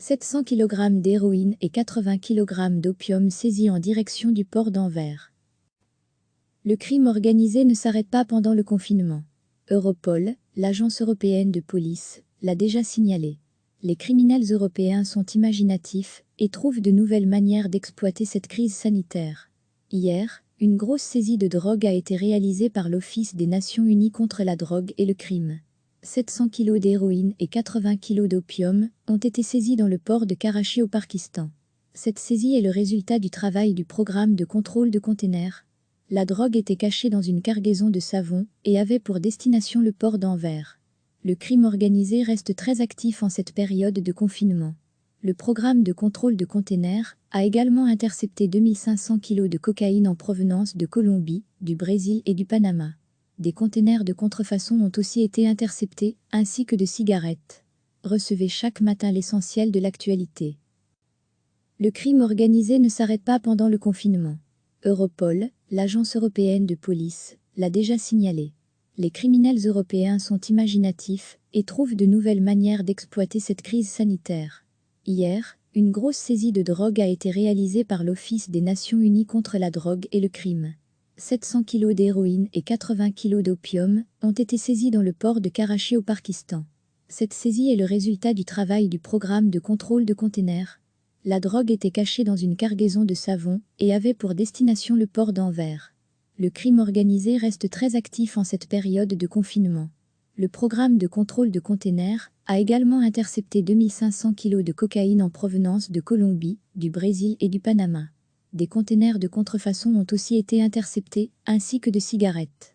700 kg d'héroïne et 80 kg d'opium saisis en direction du port d'Anvers. Le crime organisé ne s'arrête pas pendant le confinement. Europol, l'agence européenne de police, l'a déjà signalé. Les criminels européens sont imaginatifs et trouvent de nouvelles manières d'exploiter cette crise sanitaire. Hier, une grosse saisie de drogue a été réalisée par l'Office des Nations Unies contre la drogue et le crime. 700 kg d'héroïne et 80 kg d'opium ont été saisis dans le port de Karachi au Pakistan. Cette saisie est le résultat du travail du programme de contrôle de containers. La drogue était cachée dans une cargaison de savon et avait pour destination le port d'Anvers. Le crime organisé reste très actif en cette période de confinement. Le programme de contrôle de containers a également intercepté 2500 kg de cocaïne en provenance de Colombie, du Brésil et du Panama. Des containers de contrefaçon ont aussi été interceptés, ainsi que de cigarettes. Recevez chaque matin l'essentiel de l'actualité. Le crime organisé ne s'arrête pas pendant le confinement. Europol, l'agence européenne de police, l'a déjà signalé. Les criminels européens sont imaginatifs et trouvent de nouvelles manières d'exploiter cette crise sanitaire. Hier, une grosse saisie de drogue a été réalisée par l'Office des Nations Unies contre la drogue et le crime. 700 kg d'héroïne et 80 kg d'opium ont été saisis dans le port de Karachi au Pakistan. Cette saisie est le résultat du travail du programme de contrôle de containers. La drogue était cachée dans une cargaison de savon et avait pour destination le port d'Anvers. Le crime organisé reste très actif en cette période de confinement. Le programme de contrôle de containers a également intercepté 2500 kg de cocaïne en provenance de Colombie, du Brésil et du Panama. Des containers de contrefaçon ont aussi été interceptés, ainsi que de cigarettes.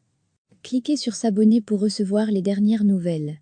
Cliquez sur s'abonner pour recevoir les dernières nouvelles.